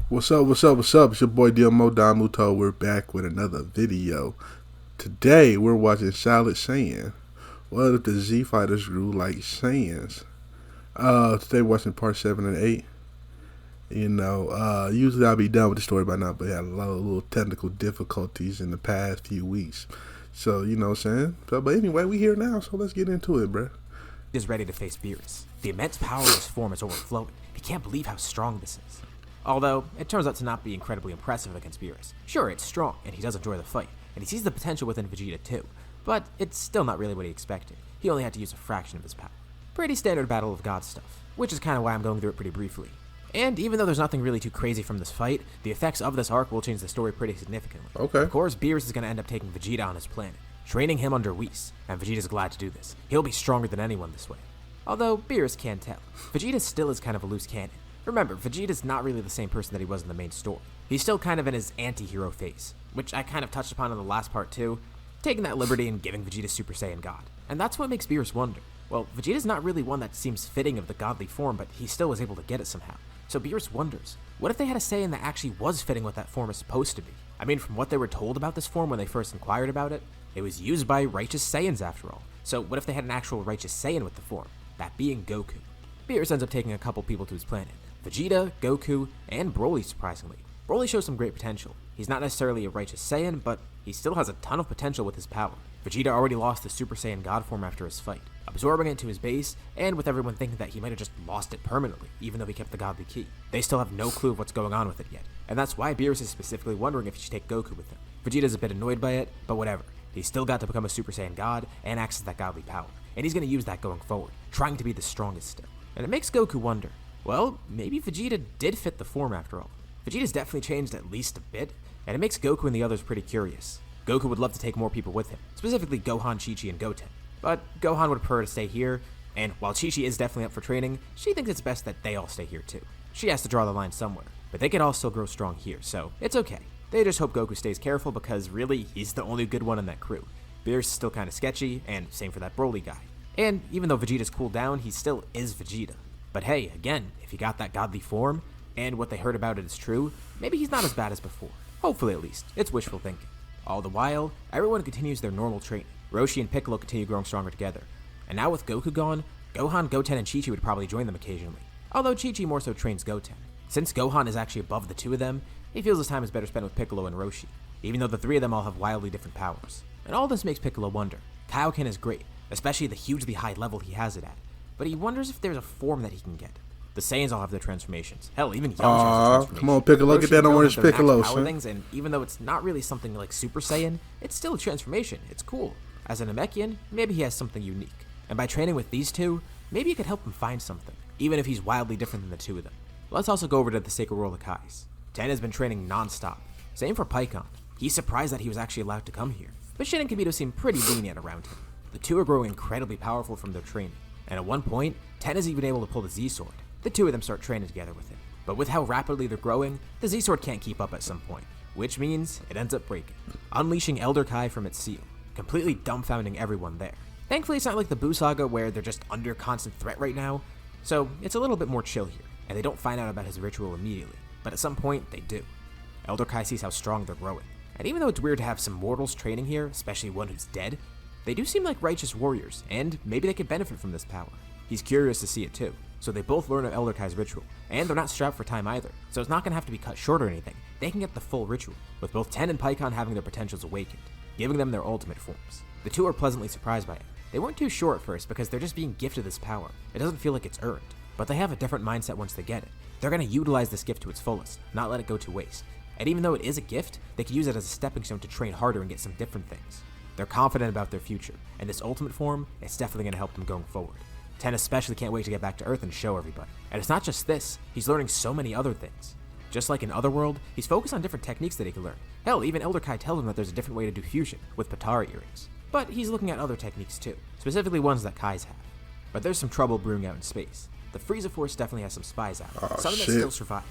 What's up, what's up, what's up? It's your boy Domuto. We're back with another video. Today, we're watching Solid Saiyan. What if the Z Fighters grew like Saiyans? Today we're watching part 7 and 8. Usually I'll be done with the story by now, but I had a lot of little technical difficulties in the past few weeks. So, you know what I'm saying? But anyway, we here now, so let's get into it, bruh. Is ready to face Beerus. The immense power of his form is overflowing. He can't believe how strong this is. Although, it turns out to not be incredibly impressive against Beerus. Sure, it's strong, and he does enjoy the fight, and he sees the potential within Vegeta too, but it's still not really what he expected. He only had to use a fraction of his power. Pretty standard Battle of God stuff, which is kind of why I'm going through it pretty briefly. And even though there's nothing really too crazy from this fight, the effects of this arc will change the story pretty significantly. Okay. Of course, Beerus is going to end up taking Vegeta on his planet, training him under Whis, and Vegeta's glad to do this. He'll be stronger than anyone this way. Although, Beerus can't tell. Vegeta still is kind of a loose cannon. Remember, Vegeta's not really the same person that he was in the main story. He's still kind of in his anti-hero phase, which I kind of touched upon in the last part too, taking that liberty and giving Vegeta Super Saiyan God. And that's what makes Beerus wonder. Well, Vegeta's not really one that seems fitting of the godly form, but he still was able to get it somehow. So Beerus wonders, what if they had a Saiyan that actually was fitting what that form is supposed to be? I mean, from what they were told about this form when they first inquired about it, it was used by righteous Saiyans after all. So what if they had an actual righteous Saiyan with the form? That being Goku. Beerus ends up taking a couple people to his planet. Vegeta, Goku, and Broly, surprisingly. Broly shows some great potential. He's not necessarily a righteous Saiyan, but he still has a ton of potential with his power. Vegeta already lost the Super Saiyan God form after his fight, absorbing it to his base, and with everyone thinking that he might have just lost it permanently, even though he kept the godly key. They still have no clue of what's going on with it yet, and that's why Beerus is specifically wondering if he should take Goku with him. Vegeta's a bit annoyed by it, but whatever. He's still got to become a Super Saiyan God and access that godly power, and he's going to use that going forward, trying to be the strongest still. And it makes Goku wonder, well, maybe Vegeta did fit the form after all. Vegeta's definitely changed at least a bit, and it makes Goku and the others pretty curious. Goku would love to take more people with him, specifically Gohan, Chi-Chi, and Goten. But Gohan would prefer to stay here, and while Chi-Chi is definitely up for training, she thinks it's best that they all stay here too. She has to draw the line somewhere, but they could all still grow strong here, so it's okay. They just hope Goku stays careful because really, he's the only good one in that crew. Beerus is still kinda sketchy, and same for that Broly guy. And even though Vegeta's cooled down, he still is Vegeta. But hey, again, if he got that godly form, and what they heard about it is true, maybe he's not as bad as before. Hopefully at least. It's wishful thinking. All the while, everyone continues their normal training. Roshi and Piccolo continue growing stronger together. And now with Goku gone, Gohan, Goten, and Chi-Chi would probably join them occasionally. Although Chi-Chi more so trains Goten. Since Gohan is actually above the two of them, he feels his time is better spent with Piccolo and Roshi, even though the three of them all have wildly different powers. And all this makes Piccolo wonder. Kaioken is great, especially the hugely high level he has it at. But he wonders if there's a form that he can get. The Saiyans all have their transformations. Hell, even Yamcha has a transformation. Come on, Piccolo, get that orange Piccolo, power son. things, and even though it's not really something like Super Saiyan, it's still a transformation. It's cool. As an Namekian, maybe he has something unique. And by training with these two, maybe you could help him find something, even if he's wildly different than the two of them. Let's also go over to the Sacred World of Kais. Tien has been training non-stop. Same for Pikkon. He's surprised that he was actually allowed to come here. But Shin and Kibito seem pretty lenient around him. The two are growing incredibly powerful from their training. And at one point, Tien is even able to pull the Z-Sword. The two of them start training together with him. But with how rapidly they're growing, the Z-Sword can't keep up at some point, which means it ends up breaking, unleashing Elder Kai from its seal, completely dumbfounding everyone there. Thankfully, it's not like the Buu Saga where they're just under constant threat right now, so it's a little bit more chill here, and they don't find out about his ritual immediately, but at some point, they do. Elder Kai sees how strong they're growing, and even though it's weird to have some mortals training here, especially one who's dead, they do seem like righteous warriors, and maybe they could benefit from this power. He's curious to see it too, so they both learn of Elder Kai's ritual, and they're not strapped for time either, so it's not going to have to be cut short or anything. They can get the full ritual, with both Tien and Pikkon having their potentials awakened, giving them their ultimate forms. The two are pleasantly surprised by it. They weren't too sure at first because they're just being gifted this power. It doesn't feel like it's earned, but they have a different mindset once they get it. They're going to utilize this gift to its fullest, not let it go to waste. And even though it is a gift, they can use it as a stepping stone to train harder and get some different things. They're confident about their future, and this ultimate form is definitely going to help them going forward. Tien especially can't wait to get back to Earth and show everybody. And it's not just this, he's learning so many other things. Just like in Otherworld, he's focused on different techniques that he can learn. Hell, even Elder Kai tells him that there's a different way to do fusion, with Patara earrings. But he's looking at other techniques too, specifically ones that Kais have. But there's some trouble brewing out in space. The Frieza Force definitely has some spies out, some of them still survived.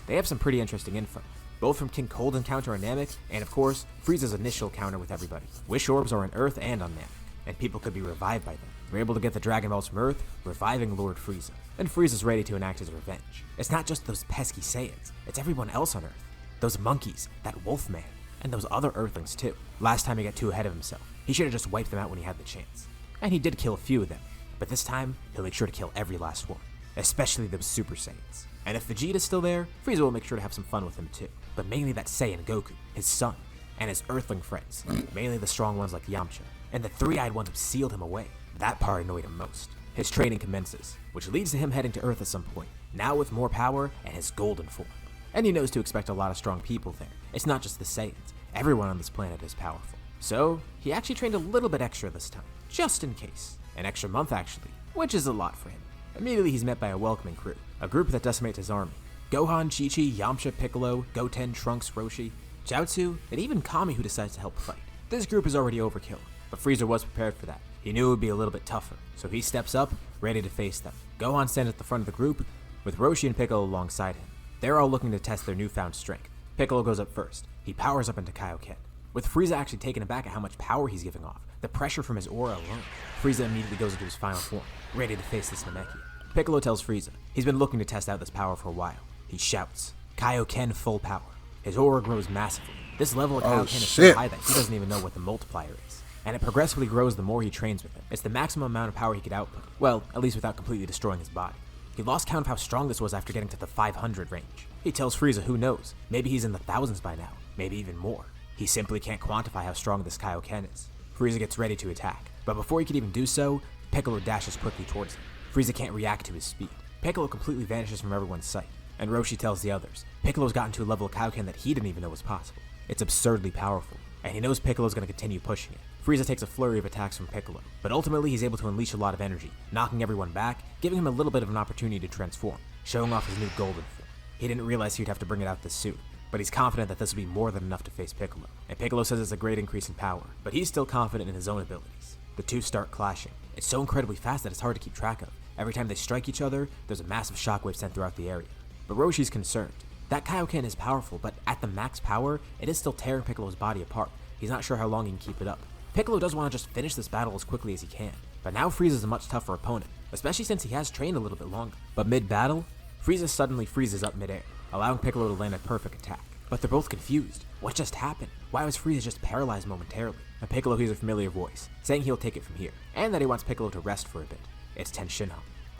They have some pretty interesting info, both from King Cold encounter on Namek, and of course, Frieza's initial encounter with everybody. Wish Orbs are on Earth and on Namek. and people could be revived by them. We're able to get the Dragon Balls from Earth, reviving Lord Frieza. And Frieza's ready to enact his revenge. It's not just those pesky Saiyans, it's everyone else on Earth. Those monkeys, that Wolfman, and those other Earthlings too. Last time he got too ahead of himself. He should have just wiped them out when he had the chance. And he did kill a few of them, but this time, he'll make sure to kill every last one. Especially those Super Saiyans. And if Vegeta's still there, Frieza will make sure to have some fun with him too. But mainly that Saiyan Goku, his son, and his Earthling friends. Mainly the strong ones like Yamcha, and the three-eyed one who sealed him away. That part annoyed him most. His training commences, which leads to him heading to Earth at some point, now with more power and his golden form. And he knows to expect a lot of strong people there. It's not just the Saiyans. Everyone on this planet is powerful. So, he actually trained a little bit extra this time, just in case. An extra month actually, which is a lot for him. Immediately he's met by a welcoming crew, a group that decimates his army. Gohan, Chi-Chi, Yamcha, Piccolo, Goten, Trunks, Roshi, Jiaozu, and even Kami who decides to help fight. This group is already overkill, but Frieza was prepared for that. He knew it would be a little bit tougher, so he steps up, ready to face them. Gohan stands at the front of the group, with Roshi and Piccolo alongside him. They're all looking to test their newfound strength. Piccolo goes up first. He powers up into Kaioken. With Frieza actually taken aback at how much power he's giving off, the pressure from his aura alone, Frieza immediately goes into his final form, ready to face this Namekian. Piccolo tells Frieza he's been looking to test out this power for a while. He shouts, Kaioken full power. His aura grows massively. This level of Kaioken is so high that he doesn't even know what the multiplier is. And it progressively grows the more he trains with it. It's the maximum amount of power he could output. Well, at least without completely destroying his body. He lost count of how strong this was after getting to the 500 range. He tells Frieza who knows, maybe he's in the thousands by now, maybe even more. He simply can't quantify how strong this Kaioken is. Frieza gets ready to attack, but before he can even do so, Piccolo dashes quickly towards him. Frieza can't react to his speed. Piccolo completely vanishes from everyone's sight, and Roshi tells the others, Piccolo's gotten to a level of Kaioken that he didn't even know was possible. It's absurdly powerful, and he knows Piccolo's going to continue pushing it. Frieza takes a flurry of attacks from Piccolo, but ultimately he's able to unleash a lot of energy, knocking everyone back, giving him a little bit of an opportunity to transform, showing off his new golden form. He didn't realize he'd have to bring it out this soon, but he's confident that this will be more than enough to face Piccolo. And Piccolo says it's a great increase in power, but he's still confident in his own abilities. The two start clashing. It's so incredibly fast that it's hard to keep track of. Every time they strike each other, there's a massive shockwave sent throughout the area. But Roshi's concerned. That Kaioken is powerful, but at the max power, it is still tearing Piccolo's body apart. He's not sure how long he can keep it up. Piccolo does want to just finish this battle as quickly as he can, but now Frieza's a much tougher opponent, especially since he has trained a little bit longer. But mid-battle, Frieza suddenly freezes up mid-air, allowing Piccolo to land a perfect attack. But they're both confused. What just happened? Why was Frieza just paralyzed momentarily? And Piccolo hears a familiar voice, saying he'll take it from here, and that he wants Piccolo to rest for a bit. It's Tien Shinhan.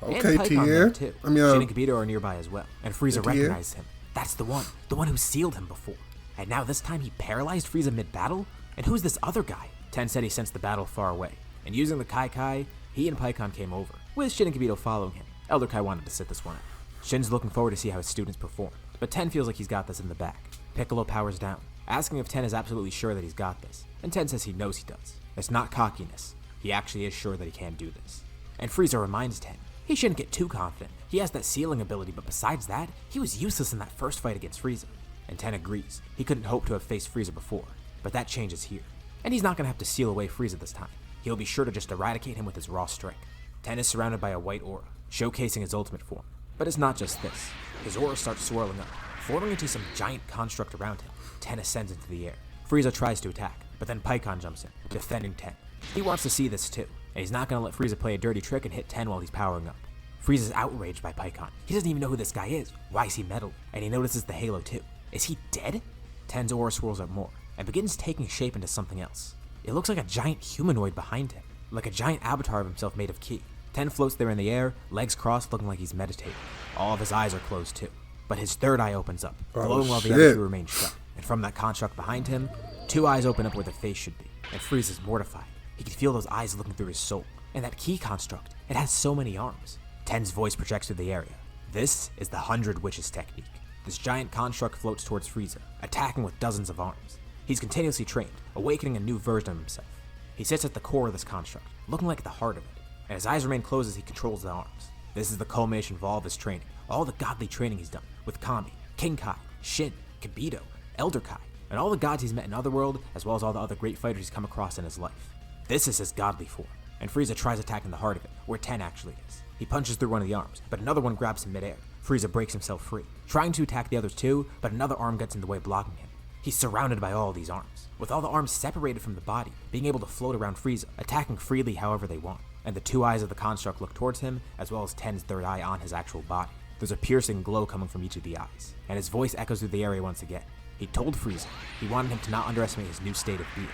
Okay, and Pikkon there Tien. too. I mean, Shin and Kibito are nearby as well, and Frieza Tien. recognizes him. That's the one who sealed him before. And now this time he paralyzed Frieza mid-battle? And who's this other guy? Tien said he sensed the battle far away, and using the Kai Kai, he and Pikkon came over, with Shin and Kibito following him. Elder Kai wanted to sit this one out. Shin's looking forward to see how his students perform, but Tien feels like he's got this in the bag. Piccolo powers down, asking if Tien is absolutely sure that he's got this, and Tien says he knows he does. It's not cockiness. He actually is sure that he can do this. And Frieza reminds Tien, he shouldn't get too confident. He has that sealing ability, but besides that, he was useless in that first fight against Frieza. And Tien agrees. He couldn't hope to have faced Frieza before, but that changes here. And he's not going to have to seal away Frieza this time. He'll be sure to just eradicate him with his raw strength. Tien is surrounded by a white aura, showcasing his ultimate form. But it's not just this. His aura starts swirling up, forming into some giant construct around him. Tien ascends into the air. Frieza tries to attack, but then Pikkon jumps in, defending Tien. He wants to see this too, and he's not going to let Frieza play a dirty trick and hit Tien while he's powering up. Frieza's outraged by Pikkon. He doesn't even know who this guy is. Why is he metal? And he notices the halo too. Is he dead? Tien's aura swirls up more, and begins taking shape into something else. It looks like a giant humanoid behind him, like a giant avatar of himself made of ki. Tien floats there in the air, legs crossed, looking like he's meditating. All of his eyes are closed too, but his third eye opens up, glowing while the other two remain shut. And from that construct behind him, two eyes open up where the face should be, and Frieza's mortified. He can feel those eyes looking through his soul. And that ki construct, it has so many arms. Tien's voice projects through the area. This is the 100 Witches technique. This giant construct floats towards Frieza, attacking with dozens of arms. He's continuously trained, awakening a new version of himself. He sits at the core of this construct, looking like the heart of it, and his eyes remain closed as he controls the arms. This is the culmination of all of his training, all the godly training he's done, with Kami, King Kai, Shin, Kibito, Elder Kai, and all the gods he's met in Otherworld, as well as all the other great fighters he's come across in his life. This is his godly form, and Frieza tries attacking the heart of it, where Tien actually is. He punches through one of the arms, but another one grabs him midair. Frieza breaks himself free, trying to attack the others too, but another arm gets in the way, blocking him. He's surrounded by all these arms, with all the arms separated from the body, being able to float around Frieza, attacking freely however they want. And the two eyes of the construct look towards him, as well as Tien's third eye on his actual body. There's a piercing glow coming from each of the eyes, and his voice echoes through the area once again. He told Frieza he wanted him to not underestimate his new state of being.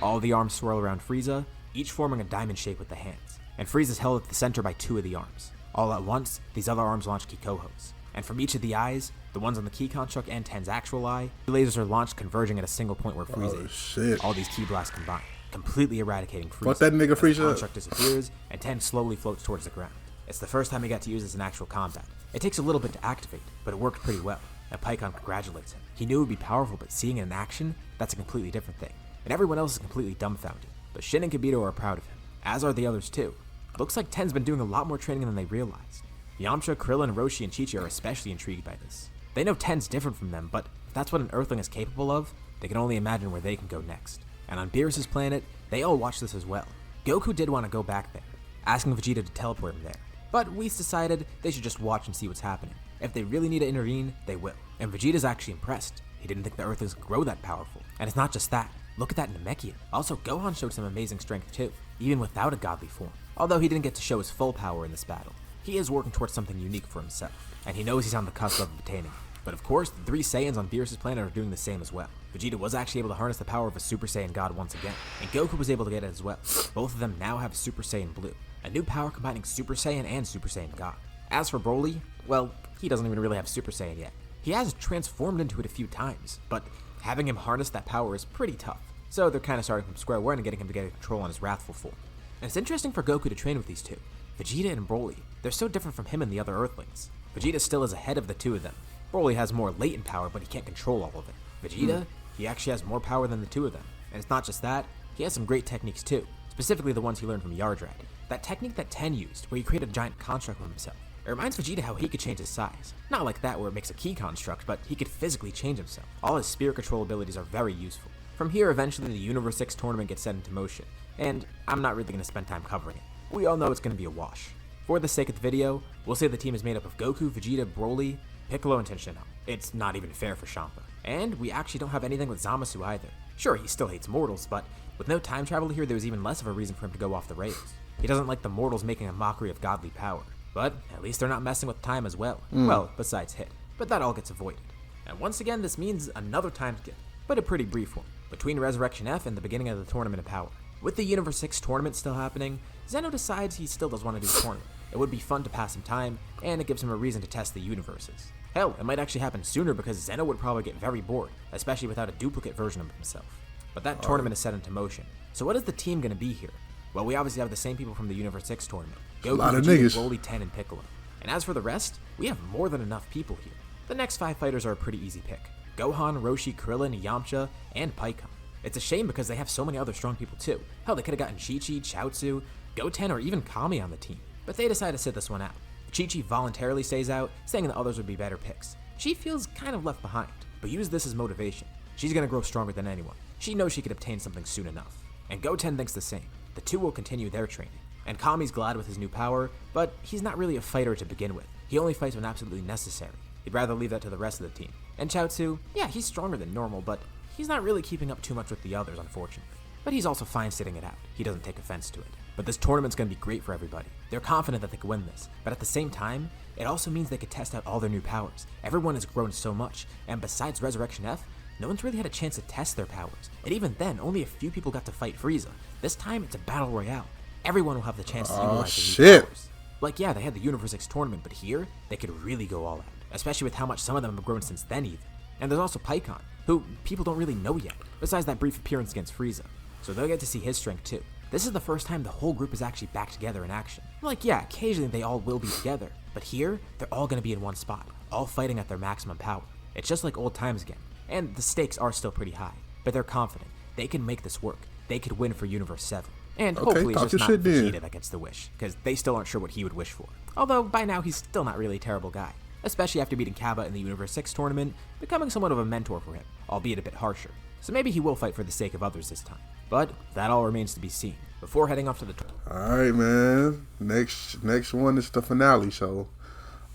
All the arms swirl around Frieza, each forming a diamond shape with the hands, and Frieza's held at the center by two of the arms. All at once, these other arms launch Kikohos, and from each of the eyes, the ones on the key construct and Tien's actual eye, the lasers are launched converging at a single point where Frieza is. Shit. All these ki blasts combine, completely eradicating Frieza. Fuck that nigga Frieza. The construct disappears, and Tien slowly floats towards the ground. It's the first time he got to use this in actual combat. It takes a little bit to activate, but it worked pretty well, and Pikkon congratulates him. He knew it would be powerful, but seeing it in action, that's a completely different thing. And everyone else is completely dumbfounded. But Shin and Kibito are proud of him, as are the others too. Looks like Ten's been doing a lot more training than they realized. Yamcha, Krillin, Roshi, and Chi-Chi are especially intrigued by this. They know Ten's different from them, but if that's what an Earthling is capable of, they can only imagine where they can go next. And on Beerus' planet, they all watch this as well. Goku did want to go back there, asking Vegeta to teleport him there. But Whis decided they should just watch and see what's happening. If they really need to intervene, they will. And Vegeta's actually impressed. He didn't think the Earthlings could grow that powerful. And it's not just that. Look at that Namekian. Also, Gohan showed some amazing strength too, even without a godly form. Although he didn't get to show his full power in this battle, he is working towards something unique for himself, and he knows he's on the cusp of obtaining it. But of course, the three Saiyans on Beerus' planet are doing the same as well. Vegeta was actually able to harness the power of a Super Saiyan God once again, and Goku was able to get it as well. Both of them now have Super Saiyan Blue, a new power combining Super Saiyan and Super Saiyan God. As for Broly, well, he doesn't even really have Super Saiyan yet. He has transformed into it a few times, but having him harness that power is pretty tough. So they're kind of starting from square one and getting him to get control on his wrathful form. And it's interesting for Goku to train with these two. Vegeta and Broly, they're so different from him and the other Earthlings. Vegeta still is ahead of the two of them. Broly has more latent power, but he can't control all of it. Vegeta, he actually has more power than the two of them. And it's not just that, he has some great techniques too, specifically the ones he learned from Yardrat. That technique that Tien used, where he created a giant construct of himself. It reminds Vegeta how he could change his size. Not like that where it makes a key construct, but he could physically change himself. All his spirit control abilities are very useful. From here, eventually the Universe 6 tournament gets set into motion, and I'm not really going to spend time covering it. We all know it's going to be a wash. For the sake of the video, we'll say the team is made up of Goku, Vegeta, Broly, Piccolo, and Tenshinhan. It's not even fair for Champa. And we actually don't have anything with Zamasu either. Sure, he still hates mortals, but with no time travel here, there was even less of a reason for him to go off the rails. He doesn't like the mortals making a mockery of godly power. But at least they're not messing with time as well. Well, besides Hit. But that all gets avoided. And once again, this means another time skip, but a pretty brief one, between Resurrection F and the beginning of the Tournament of Power. With the Universe 6 tournament still happening, Zeno decides he still does want to do the tournament. It would be fun to pass some time, and it gives him a reason to test the universes. Hell, it might actually happen sooner because Zeno would probably get very bored, especially without a duplicate version of himself. But that tournament is set into motion. So what is the team going to be here? Well, we obviously have the same people from the Universe 6 tournament. Goku, Vegeta, Broly, Tien, and Piccolo. And as for the rest, we have more than enough people here. The next 5 fighters are a pretty easy pick. Gohan, Roshi, Krillin, Yamcha, and Pikkon. It's a shame because they have so many other strong people too. Hell, they could have gotten Chi-Chi, Chaozu, Goten, or even Kami on the team. But they decided to sit this one out. Chi-Chi voluntarily stays out, saying that others would be better picks. She feels kind of left behind, but use this as motivation. She's gonna grow stronger than anyone. She knows she could obtain something soon enough. And Goten thinks the same. The two will continue their training. And Kami's glad with his new power, but he's not really a fighter to begin with. He only fights when absolutely necessary. He'd rather leave that to the rest of the team. And Chaozu, yeah, he's stronger than normal, but he's not really keeping up too much with the others, unfortunately. But he's also fine sitting it out. He doesn't take offense to it. But this tournament's going to be great for everybody. They're confident that they can win this, but at the same time, it also means they could test out all their new powers. Everyone has grown so much, and besides Resurrection F, no one's really had a chance to test their powers. And even then, only a few people got to fight Frieza. This time, it's a battle royale. Everyone will have the chance to utilize their new powers. Like, yeah, they had the Universe 6 tournament, but here, they could really go all out. Especially with how much some of them have grown since then even. And there's also Pikkon, who people don't really know yet, besides that brief appearance against Frieza. So they'll get to see his strength too. This is the first time the whole group is actually back together in action. Like, yeah, occasionally they all will be together, but here, they're all going to be in one spot, all fighting at their maximum power. It's just like old times again, and the stakes are still pretty high, but they're confident. They can make this work. They could win for Universe 7. And hopefully it's just not Vegeta that gets the wish, because they still aren't sure what he would wish for. Although, by now, he's still not really a terrible guy, especially after beating Kaba in the Universe 6 tournament, becoming somewhat of a mentor for him, albeit a bit harsher. So maybe he will fight for the sake of others this time. But that all remains to be seen. Before heading off to the Alright, man. Next one is the finale, so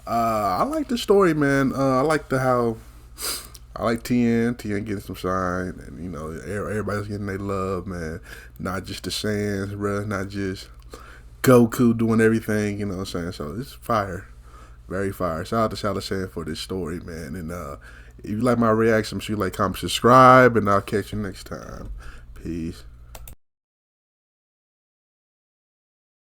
I like the story, man. I I like Tien. Tien getting some shine, and everybody's getting their love, man. Not just the Saiyans, bro. Not just Goku doing everything. You know what I'm saying? So it's fire, very fire. Shout out to Shadow Saiyan for this story, man. And if you like my reaction, make sure you like, comment, subscribe, and I'll catch you next time. Peace.